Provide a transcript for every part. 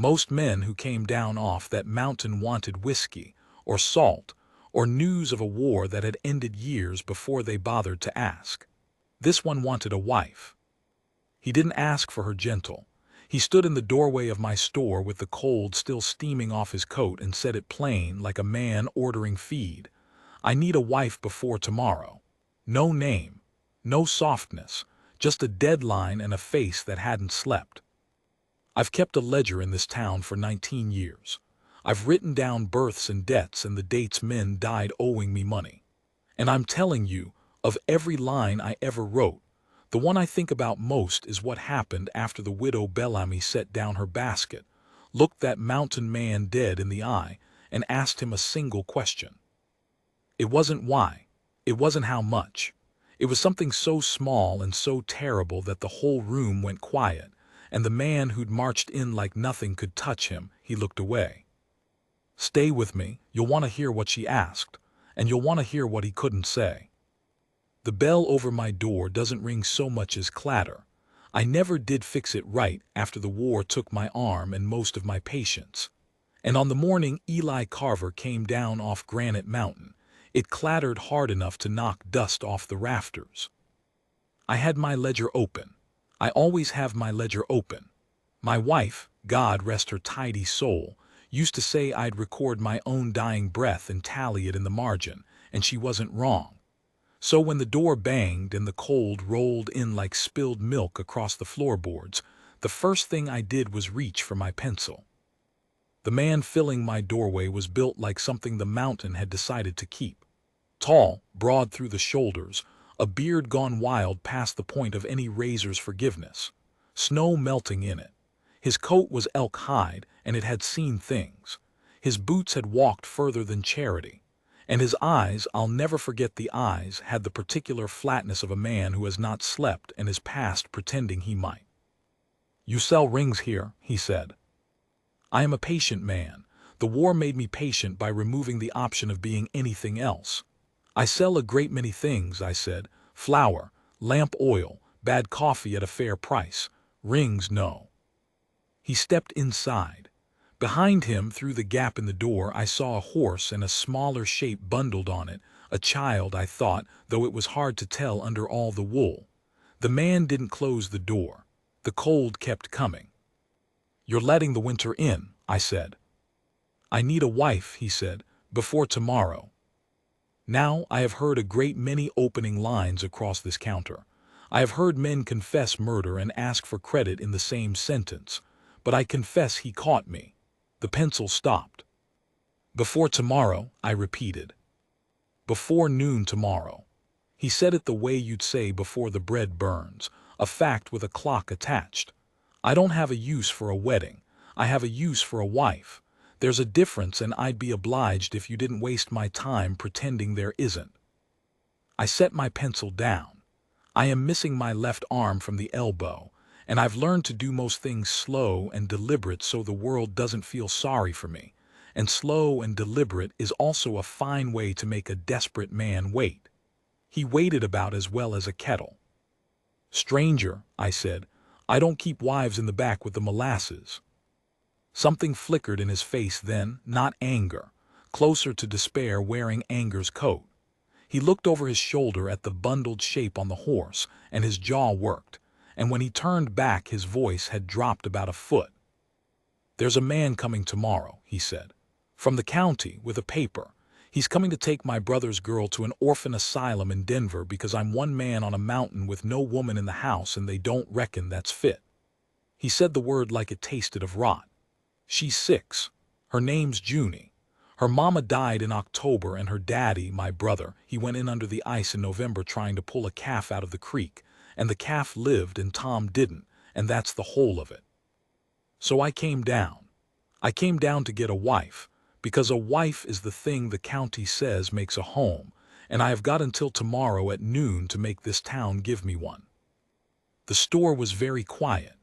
Most men who came down off that mountain wanted whiskey, or salt, or news of a war that had ended years before they bothered to ask. This one wanted a wife. He didn't ask for her gentle. He stood in the doorway of my store with the cold still steaming off his coat and said it plain like a man ordering feed. I need a wife before tomorrow. No name, no softness, just a deadline and a face that hadn't slept. I've kept a ledger in this town for 19 years. I've written down births and debts and the dates men died owing me money. And I'm telling you, of every line I ever wrote, the one I think about most is what happened after the widow Bellamy set down her basket, looked that mountain man dead in the eye, and asked him a single question. It wasn't why. It wasn't how much. It was something so small and so terrible that the whole room went quiet, and the man who'd marched in like nothing could touch him, he looked away. Stay with me, you'll want to hear what she asked, and you'll want to hear what he couldn't say. The bell over my door doesn't ring so much as clatter. I never did fix it right after the war took my arm and most of my patience. And on the morning Eli Carver came down off Granite Mountain, it clattered hard enough to knock dust off the rafters. I had my ledger open. I always have my ledger open. My wife, God rest her tidy soul, used to say I'd record my own dying breath and tally it in the margin, and she wasn't wrong. So when the door banged and the cold rolled in like spilled milk across the floorboards, the first thing I did was reach for my pencil. The man filling my doorway was built like something the mountain had decided to keep. Tall, broad through the shoulders, a beard gone wild past the point of any razor's forgiveness, snow melting in it. His coat was elk hide, and it had seen things. His boots had walked further than charity. And his eyes, I'll never forget the eyes, had the particular flatness of a man who has not slept and is past pretending he might. "You sell rings here," he said. I am a patient man. The war made me patient by removing the option of being anything else. I sell a great many things, I said. Flour, lamp oil, bad coffee at a fair price. Rings, no. He stepped inside. Behind him, through the gap in the door, I saw a horse and a smaller shape bundled on it, a child, I thought, though it was hard to tell under all the wool. The man didn't close the door. The cold kept coming. "You're letting the winter in," I said. "I need a wife," he said, "before tomorrow." Now I have heard a great many opening lines across this counter. I have heard men confess murder and ask for credit in the same sentence, but I confess he caught me. The pencil stopped. "Before tomorrow," I repeated. "Before noon tomorrow." He said it the way you'd say before the bread burns, a fact with a clock attached. I don't have a use for a wedding. I have a use for a wife. There's a difference, and I'd be obliged if you didn't waste my time pretending there isn't. I set my pencil down. I am missing my left arm from the elbow, and I've learned to do most things slow and deliberate so the world doesn't feel sorry for me. And slow and deliberate is also a fine way to make a desperate man wait. He waited about as well as a kettle. "Stranger," I said, "I don't keep wives in the back with the molasses." Something flickered in his face then, not anger, closer to despair wearing anger's coat. He looked over his shoulder at the bundled shape on the horse, and his jaw worked. And when he turned back his voice had dropped about a foot. "There's a man coming tomorrow," he said. "From the county, with a paper. He's coming to take my brother's girl to an orphan asylum in Denver because I'm one man on a mountain with no woman in the house and they don't reckon that's fit." He said the word like it tasted of rot. "She's 6. Her name's Junie. Her mama died in October and her daddy, my brother, he went in under the ice in November trying to pull a calf out of the creek. And the calf lived and Tom didn't, and that's the whole of it. So I came down. I came down to get a wife, because a wife is the thing the county says makes a home, and I have got until tomorrow at noon to make this town give me one." The store was very quiet.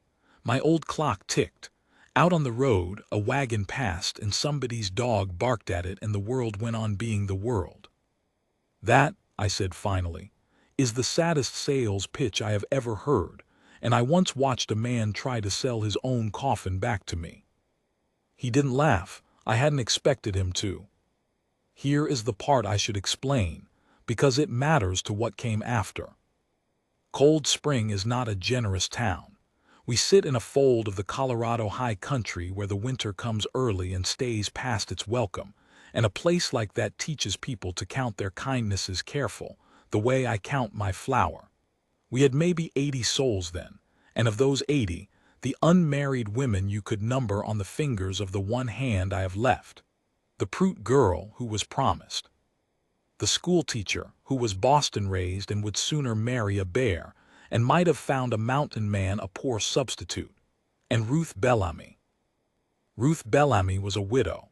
My old clock ticked. Out on the road, a wagon passed and somebody's dog barked at it and the world went on being the world. "That," I said finally, "is the saddest sales pitch I have ever heard, and I once watched a man try to sell his own coffin back to me." He didn't laugh. I hadn't expected him to. Here is the part I should explain, because it matters to what came after. Cold Spring is not a generous town. We sit in a fold of the Colorado high country where the winter comes early and stays past its welcome, and a place like that teaches people to count their kindnesses careful, the way I count my flour. We had maybe 80 souls then, and of those 80, the unmarried women you could number on the fingers of the one hand I have left. The prude girl who was promised. The schoolteacher who was Boston-raised and would sooner marry a bear, and might have found a mountain man a poor substitute. And Ruth Bellamy. Ruth Bellamy was a widow.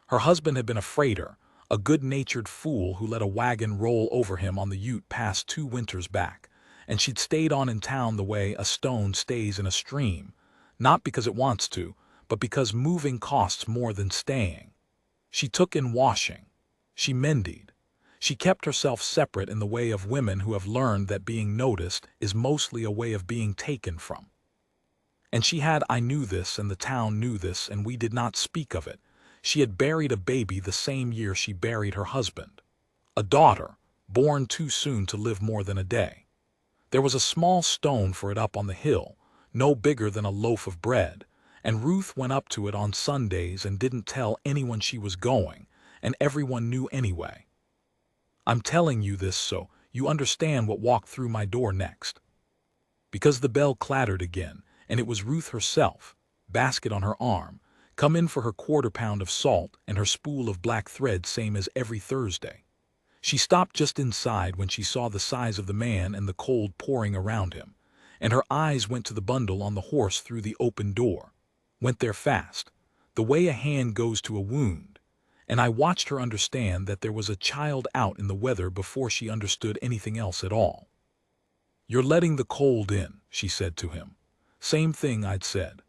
Her husband had been a freighter, a good-natured fool who let a wagon roll over him on the Ute past 2 winters back, and she'd stayed on in town the way a stone stays in a stream, not because it wants to, but because moving costs more than staying. She took in washing. She mended. She kept herself separate in the way of women who have learned that being noticed is mostly a way of being taken from. And she had, I knew this, and the town knew this, and we did not speak of it. She had buried a baby the same year she buried her husband. A daughter, born too soon to live more than a day. There was a small stone for it up on the hill, no bigger than a loaf of bread, and Ruth went up to it on Sundays and didn't tell anyone she was going, and everyone knew anyway. I'm telling you this so you understand what walked through my door next. Because the bell clattered again, and it was Ruth herself, basket on her arm, come in for her quarter-pound of salt and her spool of black thread same as every Thursday. She stopped just inside when she saw the size of the man and the cold pouring around him, and her eyes went to the bundle on the horse through the open door. Went there fast, the way a hand goes to a wound, and I watched her understand that there was a child out in the weather before she understood anything else at all. "You're letting the cold in," she said to him. Same thing I'd said.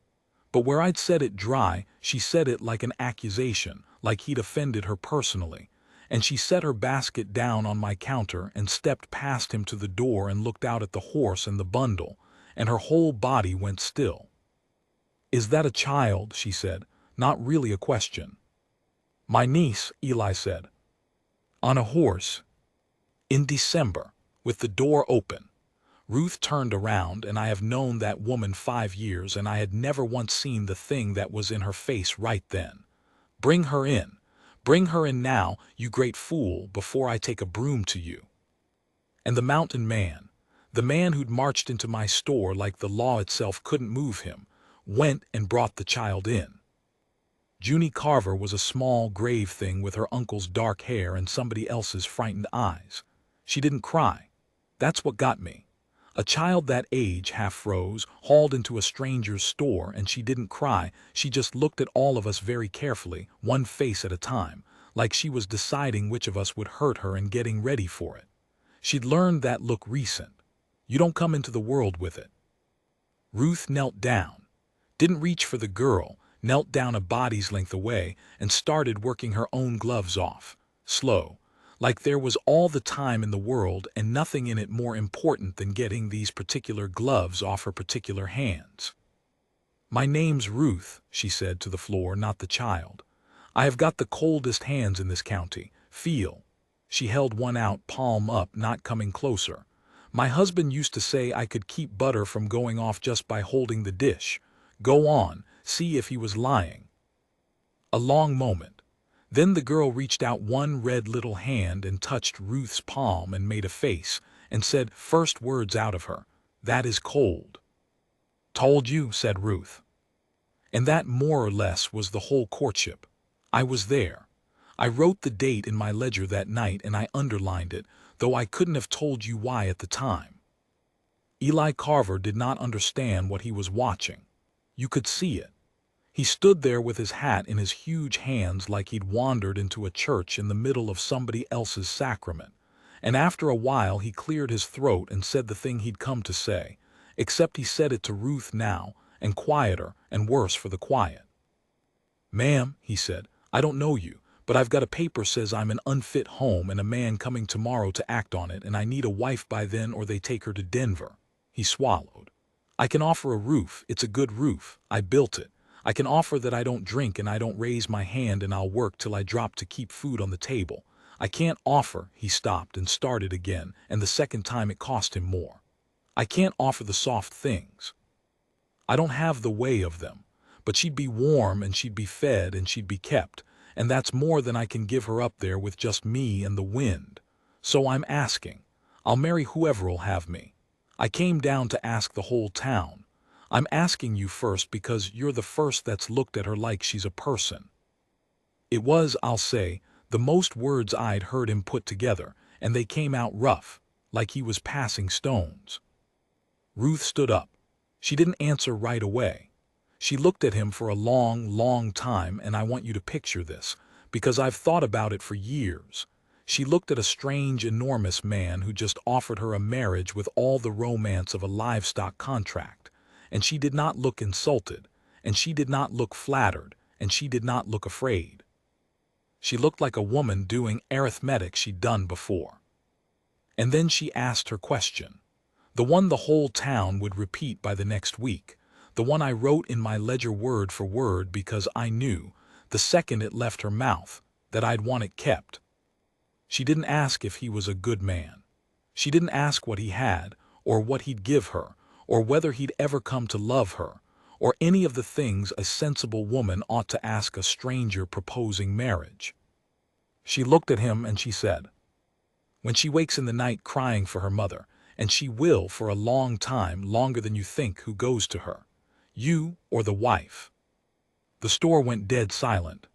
But where I'd said it dry, she said it like an accusation, like he'd offended her personally, and she set her basket down on my counter and stepped past him to the door and looked out at the horse and the bundle, and her whole body went still. "Is that a child?" she said, not really a question. "My niece," Eli said. "On a horse." In December, with the door open, Ruth turned around, and I have known that woman 5 years, and I had never once seen the thing that was in her face right then. "Bring her in. Bring her in now, you great fool, before I take a broom to you." And the mountain man, the man who'd marched into my store like the law itself couldn't move him, went and brought the child in. Junie Carver was a small, grave thing with her uncle's dark hair and somebody else's frightened eyes. She didn't cry. That's what got me. A child that age half froze, hauled into a stranger's store, and she didn't cry. She just looked at all of us very carefully, one face at a time, like she was deciding which of us would hurt her and getting ready for it. She'd learned that look recent. You don't come into the world with it. Ruth knelt down, didn't reach for the girl, knelt down a body's length away, and started working her own gloves off, slow, like there was all the time in the world and nothing in it more important than getting these particular gloves off her particular hands. "My name's Ruth," she said to the floor, not the child. "I have got the coldest hands in this county. Feel." She held one out, palm up, not coming closer. "My husband used to say I could keep butter from going off just by holding the dish. Go on, see if he was lying." A long moment. Then the girl reached out one red little hand and touched Ruth's palm and made a face, and said, first words out of her, "That is cold." "Told you," said Ruth. And that more or less was the whole courtship. I was there. I wrote the date in my ledger that night and I underlined it, though I couldn't have told you why at the time. Eli Carver did not understand what he was watching. You could see it. He stood there with his hat in his huge hands like he'd wandered into a church in the middle of somebody else's sacrament, and after a while he cleared his throat and said the thing he'd come to say, except he said it to Ruth now, and quieter and worse for the quiet. "Ma'am," he said, "I don't know you, but I've got a paper says I'm an unfit home and a man coming tomorrow to act on it, and I need a wife by then or they take her to Denver." He swallowed. "I can offer a roof. It's a good roof. I built it. I can offer that I don't drink and I don't raise my hand and I'll work till I drop to keep food on the table. I can't offer," he stopped and started again, and the second time it cost him more. "I can't offer the soft things. I don't have the way of them. But she'd be warm and she'd be fed and she'd be kept, and that's more than I can give her up there with just me and the wind. So I'm asking. I'll marry whoever'll have me. I came down to ask the whole town. I'm asking you first because you're the first that's looked at her like she's a person." It was, I'll say, the most words I'd heard him put together, and they came out rough, like he was passing stones. Ruth stood up. She didn't answer right away. She looked at him for a long, long time, and I want you to picture this, because I've thought about it for years. She looked at a strange, enormous man who just offered her a marriage with all the romance of a livestock contract, and she did not look insulted, and she did not look flattered, and she did not look afraid. She looked like a woman doing arithmetic she'd done before. And then she asked her question, the one the whole town would repeat by the next week, the one I wrote in my ledger word for word because I knew, the second it left her mouth, that I'd want it kept. She didn't ask if he was a good man. She didn't ask what he had, or what he'd give her, or whether he'd ever come to love her, or any of the things a sensible woman ought to ask a stranger proposing marriage. She looked at him and she said, "When she wakes in the night crying for her mother, and she will for a long time, longer than you think, who goes to her? You or the wife?" The store went dead silent.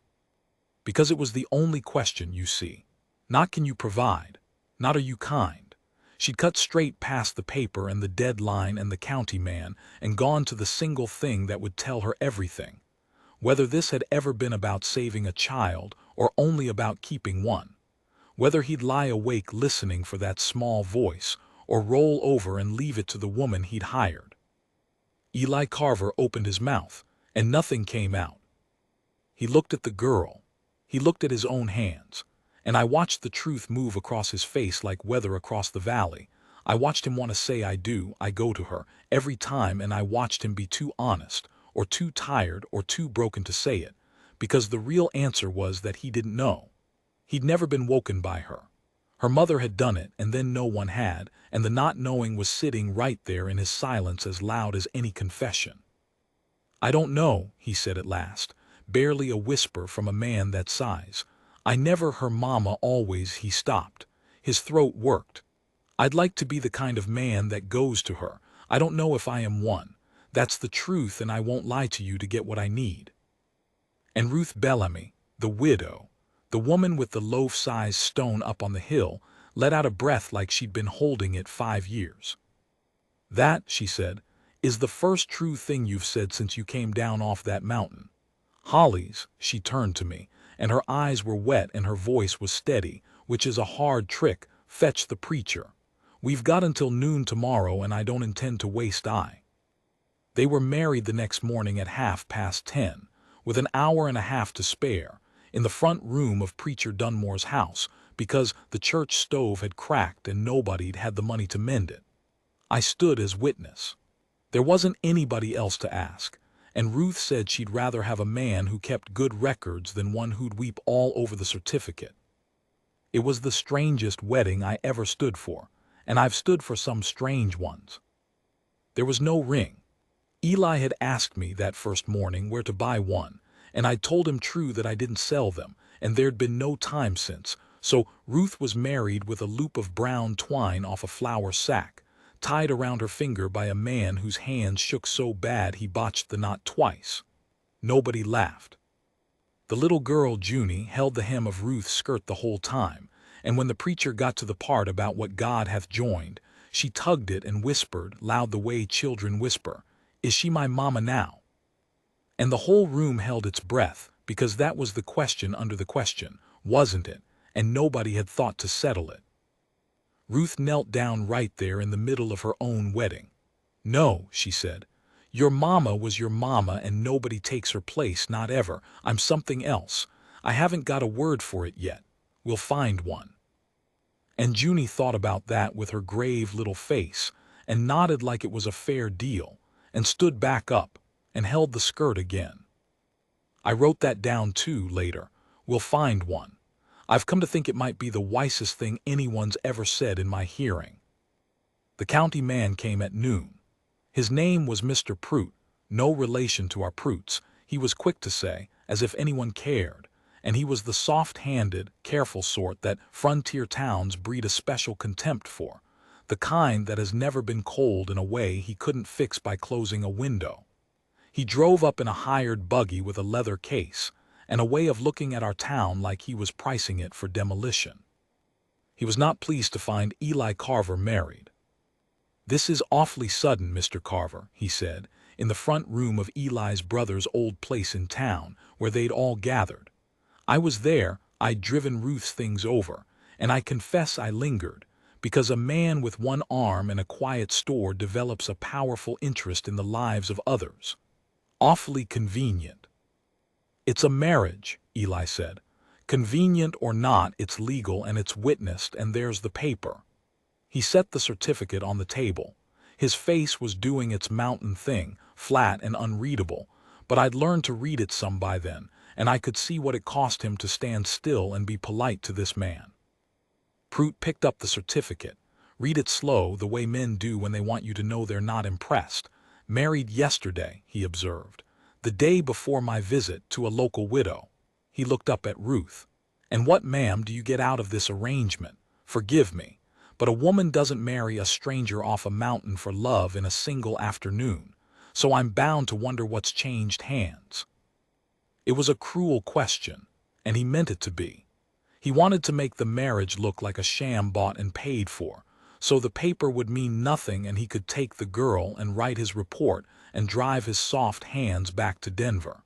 Because it was the only question, you see. Not can you provide, not are you kind. She'd cut straight past the paper and the deadline and the county man and gone to the single thing that would tell her everything. Whether this had ever been about saving a child or only about keeping one. Whether he'd lie awake listening for that small voice or roll over and leave it to the woman he'd hired. Eli Carver opened his mouth, and nothing came out. He looked at the girl. He looked at his own hands. And I watched the truth move across his face like weather across the valley. I watched him want to say I do, I go to her, every time, and I watched him be too honest, or too tired, or too broken to say it, because the real answer was that he didn't know. He'd never been woken by her. Her mother had done it, and then no one had, and the not knowing was sitting right there in his silence as loud as any confession. "I don't know," he said at last, barely a whisper from a man that size. "I never, her mama always," he stopped. His throat worked. "I'd like to be the kind of man that goes to her. I don't know if I am one. That's the truth, and I won't lie to you to get what I need." And Ruth Bellamy, the widow, the woman with the loaf-sized stone up on the hill, let out a breath like she'd been holding it 5 years. "That," she said, "is the first true thing you've said since you came down off that mountain. Hollies," she turned to me, and her eyes were wet and her voice was steady, "which is a hard trick, fetch the preacher. We've got until noon tomorrow and I don't intend to waste I." They were married the next morning at 10:30, with an hour and a half to spare, in the front room of Preacher Dunmore's house, because the church stove had cracked and nobody'd had the money to mend it. I stood as witness. There wasn't anybody else to ask, and Ruth said she'd rather have a man who kept good records than one who'd weep all over the certificate. It was the strangest wedding I ever stood for, and I've stood for some strange ones. There was no ring. Eli had asked me that first morning where to buy one, and I'd told him true that I didn't sell them, and there'd been no time since, so Ruth was married with a loop of brown twine off a flour sack, tied around her finger by a man whose hands shook so bad he botched the knot twice. Nobody laughed. The little girl, Junie, held the hem of Ruth's skirt the whole time, and when the preacher got to the part about what God hath joined, she tugged it and whispered, loud the way children whisper, "Is she my mama now?" And the whole room held its breath, because that was the question under the question, wasn't it? And nobody had thought to settle it. Ruth knelt down right there in the middle of her own wedding. "No," she said. "Your mama was your mama and nobody takes her place, not ever. I'm something else. I haven't got a word for it yet. We'll find one." And Junie thought about that with her grave little face, and nodded like it was a fair deal, and stood back up, and held the skirt again. I wrote that down too later. We'll find one. I've come to think it might be the wisest thing anyone's ever said in my hearing. The county man came at noon. His name was Mr. Prout, no relation to our Prouts, he was quick to say, as if anyone cared, and he was the soft-handed, careful sort that frontier towns breed a special contempt for, the kind that has never been cold in a way he couldn't fix by closing a window. He drove up in a hired buggy with a leather case, and a way of looking at our town like he was pricing it for demolition. He was not pleased to find Eli Carver married. "This is awfully sudden, Mr. Carver," he said, in the front room of Eli's brother's old place in town, where they'd all gathered. "I was there, I'd driven Ruth's things over, and I confess I lingered, because a man with one arm and a quiet store develops a powerful interest in the lives of others. Awfully convenient." "It's a marriage," Eli said. "Convenient or not, it's legal and it's witnessed, and there's the paper." He set the certificate on the table. His face was doing its mountain thing, flat and unreadable, but I'd learned to read it some by then, and I could see what it cost him to stand still and be polite to this man. Prout picked up the certificate. Read it slow, the way men do when they want you to know they're not impressed. "Married yesterday," he observed. "The day before my visit to a local widow." He looked up at Ruth. "And what, ma'am, do you get out of this arrangement? Forgive me, but a woman doesn't marry a stranger off a mountain for love in a single afternoon, so I'm bound to wonder what's changed hands." It was a cruel question, and he meant it to be. He wanted to make the marriage look like a sham bought and paid for, so the paper would mean nothing and he could take the girl and write his report and drive his soft hands back to Denver.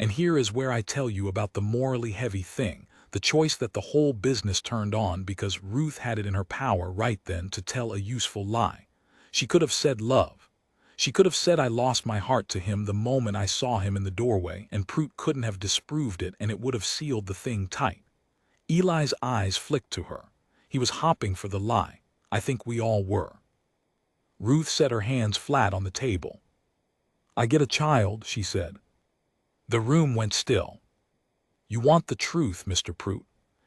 And here is where I tell you about the morally heavy thing, the choice that the whole business turned on because Ruth had it in her power right then to tell a useful lie. She could have said love. She could have said I lost my heart to him the moment I saw him in the doorway, and Prout couldn't have disproved it, and it would have sealed the thing tight. Eli's eyes flicked to her. He was hopping for the lie. I think we all were. Ruth set her hands flat on the table. "I get a child," she said. The room went still. "You want the truth, Mr. Prout.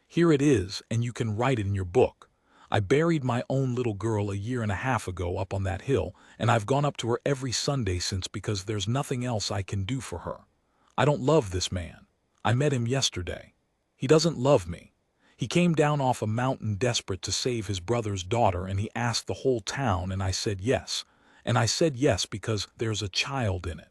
Here it is, and you can write it in your book. I buried my own little girl a year and a half ago up on that hill, and I've gone up to her every Sunday since because there's nothing else I can do for her. I don't love this man. I met him yesterday. He doesn't love me. He came down off a mountain desperate to save his brother's daughter, and he asked the whole town, and I said yes. And I said yes because there's a child in it.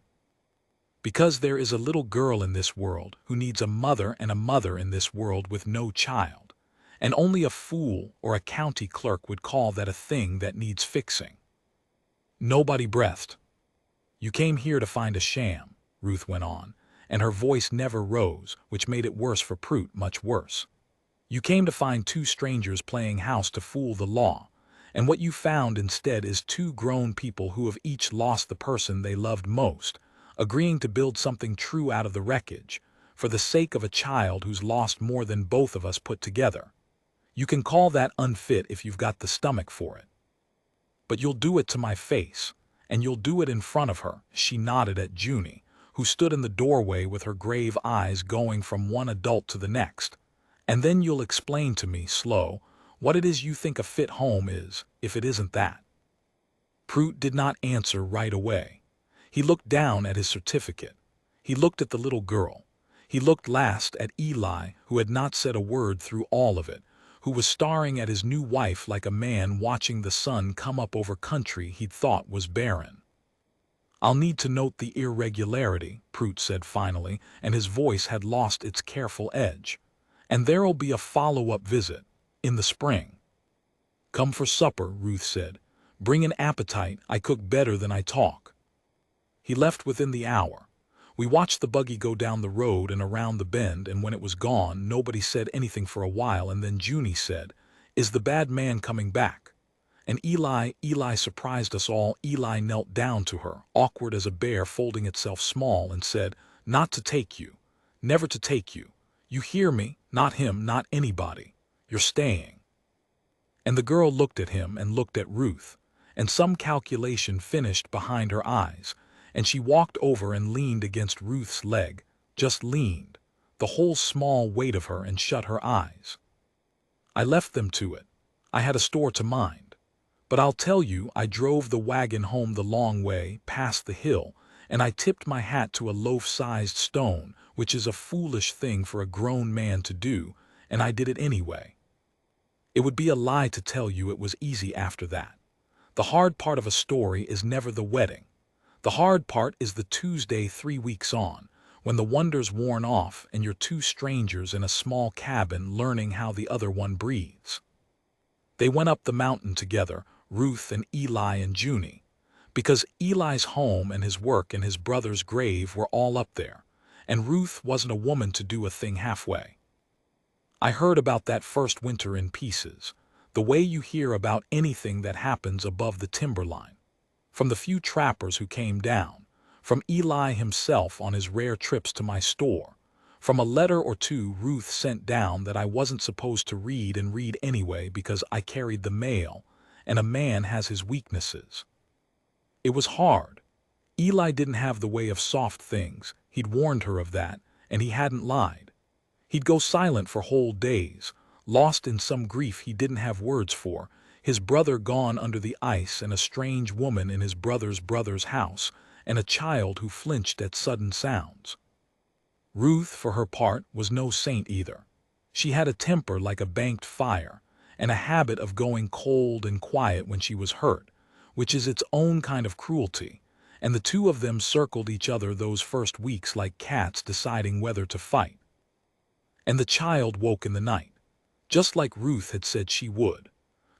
Because there is a little girl in this world who needs a mother, and a mother in this world with no child. And only a fool or a county clerk would call that a thing that needs fixing." Nobody breathed. "You came here to find a sham," Ruth went on, and her voice never rose, which made it worse for Prout, much worse. "You came to find two strangers playing house to fool the law, and what you found instead is two grown people who have each lost the person they loved most, agreeing to build something true out of the wreckage, for the sake of a child who's lost more than both of us put together. You can call that unfit if you've got the stomach for it. But you'll do it to my face, and you'll do it in front of her." She nodded at Junie, who stood in the doorway with her grave eyes going from one adult to the next. "And then you'll explain to me, slow, what it is you think a fit home is, if it isn't that." Prout did not answer right away. He looked down at his certificate. He looked at the little girl. He looked last at Eli, who had not said a word through all of it, who was staring at his new wife like a man watching the sun come up over country he'd thought was barren. "I'll need to note the irregularity," Prout said finally, and his voice had lost its careful edge. "And there'll be a follow-up visit, in the spring." "Come for supper," Ruth said. "Bring an appetite. I cook better than I talk." He left within the hour. We watched the buggy go down the road and around the bend, and when it was gone, nobody said anything for a while, and then Junie said, "Is the bad man coming back?" And Eli surprised us all. Eli knelt down to her, awkward as a bear folding itself small, and said, "Not to take you. Never to take you. You hear me? Not him, not anybody. You're staying." And the girl looked at him and looked at Ruth, and some calculation finished behind her eyes, and she walked over and leaned against Ruth's leg, just leaned, the whole small weight of her, and shut her eyes. I left them to it. I had a store to mind. But I'll tell you, I drove the wagon home the long way, past the hill, and I tipped my hat to a loaf-sized stone, which is a foolish thing for a grown man to do, and I did it anyway. It would be a lie to tell you it was easy after that. The hard part of a story is never the wedding. The hard part is the Tuesday 3 weeks on, when the wonder's worn off and you're two strangers in a small cabin learning how the other one breathes. They went up the mountain together, Ruth and Eli and Junie, because Eli's home and his work and his brother's grave were all up there, and Ruth wasn't a woman to do a thing halfway. I heard about that first winter in pieces, the way you hear about anything that happens above the timberline. From the few trappers who came down, from Eli himself on his rare trips to my store, from a letter or two Ruth sent down that I wasn't supposed to read and read anyway because I carried the mail, and a man has his weaknesses. It was hard. Eli didn't have the way of soft things, he'd warned her of that, and he hadn't lied. He'd go silent for whole days, lost in some grief he didn't have words for, his brother gone under the ice and a strange woman in his brother's house, and a child who flinched at sudden sounds. Ruth, for her part, was no saint either. She had a temper like a banked fire, and a habit of going cold and quiet when she was hurt, which is its own kind of cruelty, and the two of them circled each other those first weeks like cats deciding whether to fight. And the child woke in the night, just like Ruth had said she would,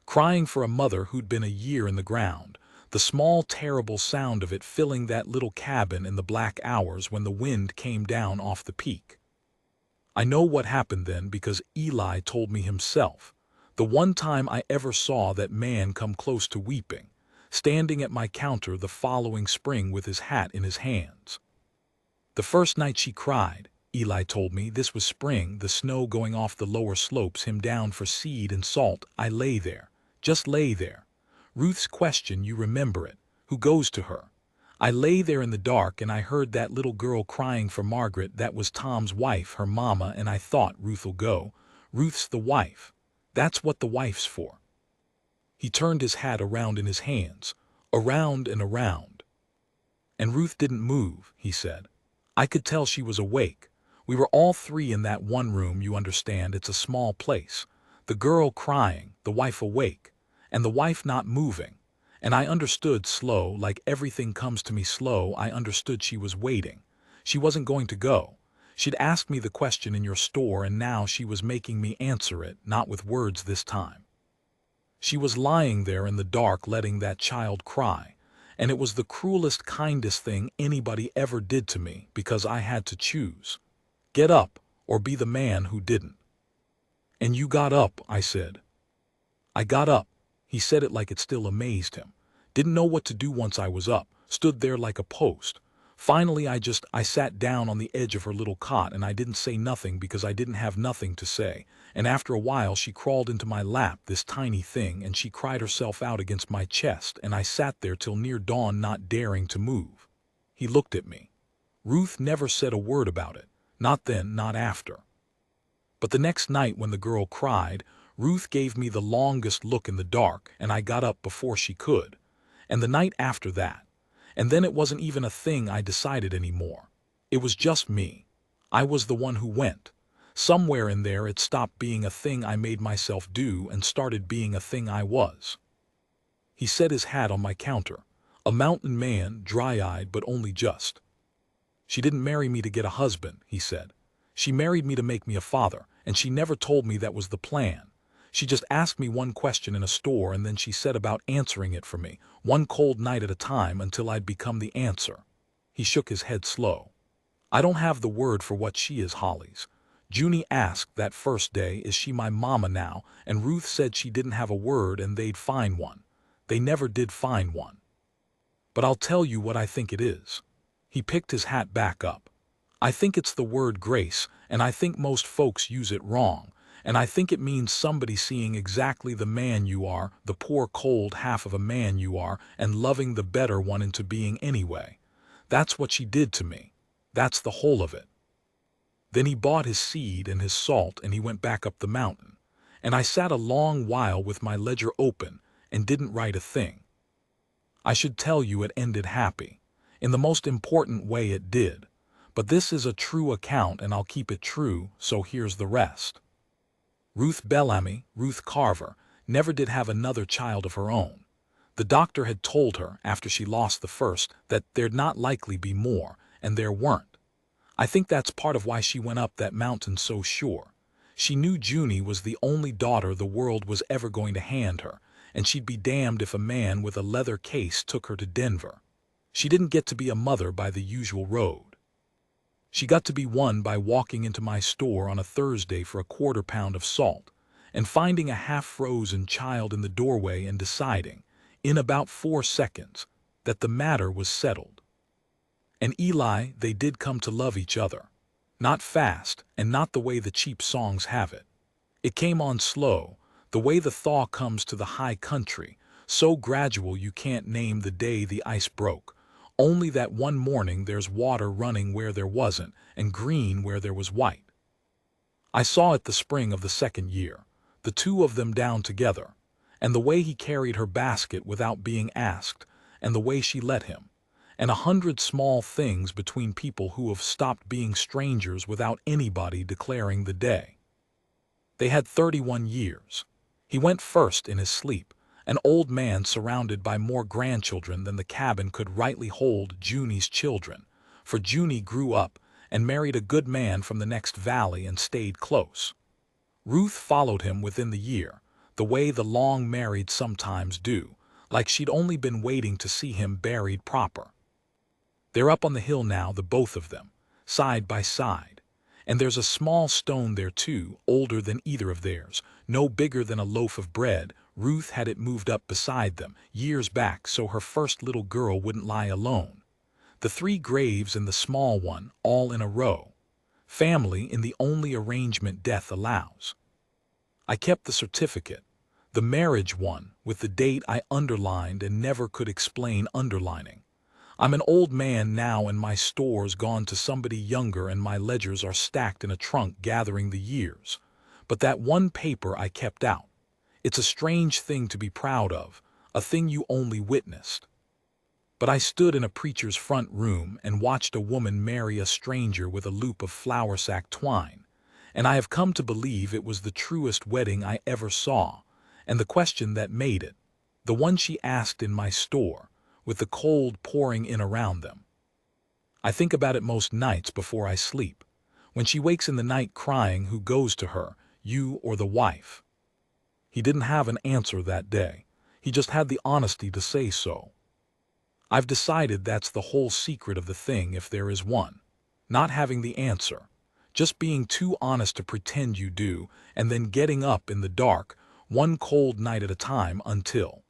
crying for a mother who'd been a year in the ground, the small terrible sound of it filling that little cabin in the black hours when the wind came down off the peak. I know what happened then because Eli told me himself, the one time I ever saw that man come close to weeping, standing at my counter the following spring with his hat in his hands. The first night she cried, Eli told me, this was spring, the snow going off the lower slopes, him down for seed and salt, I lay there, just lay there. Ruth's question, you remember it, who goes to her? I lay there in the dark and I heard that little girl crying for Margaret, that was Tom's wife, her mama, and I thought, Ruth'll go. Ruth's the wife. That's what the wife's for. He turned his hat around in his hands, around and around. And Ruth didn't move, he said. I could tell she was awake. We were all three in that one room, you understand, it's a small place. The girl crying, the wife awake, and the wife not moving. And I understood slow, like everything comes to me slow, I understood she was waiting. She wasn't going to go. She'd asked me the question in your store and now she was making me answer it, not with words this time. She was lying there in the dark letting that child cry, and it was the cruelest, kindest thing anybody ever did to me because I had to choose. Get up or be the man who didn't. And you got up, I said. I got up. He said it like it still amazed him. Didn't know what to do once I was up, stood there like a post. Finally I sat down on the edge of her little cot and I didn't say nothing because I didn't have nothing to say. And after a while she crawled into my lap, this tiny thing, and she cried herself out against my chest, and I sat there till near dawn not daring to move. He looked at me. Ruth never said a word about it, not then, not after. But the next night when the girl cried, Ruth gave me the longest look in the dark, and I got up before she could. And the night after that. And then it wasn't even a thing I decided anymore. It was just me. I was the one who went. Somewhere in there it stopped being a thing I made myself do and started being a thing I was. He set his hat on my counter. A mountain man, dry-eyed but only just. She didn't marry me to get a husband, he said. She married me to make me a father, and she never told me that was the plan. She just asked me one question in a store and then she set about answering it for me, one cold night at a time until I'd become the answer. He shook his head slow. I don't have the word for what she is, Hollies. Junie asked that first day, is she my mama now? And Ruth said she didn't have a word and they'd find one. They never did find one. But I'll tell you what I think it is. He picked his hat back up. I think it's the word grace, and I think most folks use it wrong. And I think it means somebody seeing exactly the man you are, the poor cold half of a man you are, and loving the better one into being anyway. That's what she did to me. That's the whole of it. Then he bought his seed and his salt and he went back up the mountain. And I sat a long while with my ledger open and didn't write a thing. I should tell you it ended happy. In the most important way it did. But this is a true account and I'll keep it true, so here's the rest. Ruth Bellamy, Ruth Carver, never did have another child of her own. The doctor had told her, after she lost the first, that there'd not likely be more, and there weren't. I think that's part of why she went up that mountain so sure. She knew Junie was the only daughter the world was ever going to hand her, and she'd be damned if a man with a leather case took her to Denver. She didn't get to be a mother by the usual road. She got to be one by walking into my store on a Thursday for a quarter-pound of salt, and finding a half-frozen child in the doorway and deciding, in about 4 seconds, that the matter was settled. And Eli, they did come to love each other. Not fast, and not the way the cheap songs have it. It came on slow, the way the thaw comes to the high country, so gradual you can't name the day the ice broke. Only that one morning there's water running where there wasn't, and green where there was white. I saw it the spring of the second year, the two of them down together, and the way he carried her basket without being asked, and the way she let him, and 100 small things between people who have stopped being strangers without anybody declaring the day. They had 31 years. He went first in his sleep, an old man surrounded by more grandchildren than the cabin could rightly hold Junie's children, for Junie grew up and married a good man from the next valley and stayed close. Ruth followed him within the year, the way the long married sometimes do, like she'd only been waiting to see him buried proper. They're up on the hill now, the both of them, side by side. And there's a small stone there too, older than either of theirs, no bigger than a loaf of bread. Ruth had it moved up beside them, years back, so her first little girl wouldn't lie alone. The 3 graves and the small one, all in a row. Family in the only arrangement death allows. I kept the certificate, the marriage one, with the date I underlined and never could explain underlining. I'm an old man now and my store's gone to somebody younger and my ledgers are stacked in a trunk gathering the years. But that one paper I kept out. It's a strange thing to be proud of, a thing you only witnessed. But I stood in a preacher's front room and watched a woman marry a stranger with a loop of flour sack twine, and I have come to believe it was the truest wedding I ever saw, and the question that made it, the one she asked in my store, with the cold pouring in around them. I think about it most nights before I sleep, when she wakes in the night crying who goes to her, you or the wife. He didn't have an answer that day. He just had the honesty to say so. I've decided that's the whole secret of the thing if there is one. Not having the answer. Just being too honest to pretend you do, and then getting up in the dark, one cold night at a time until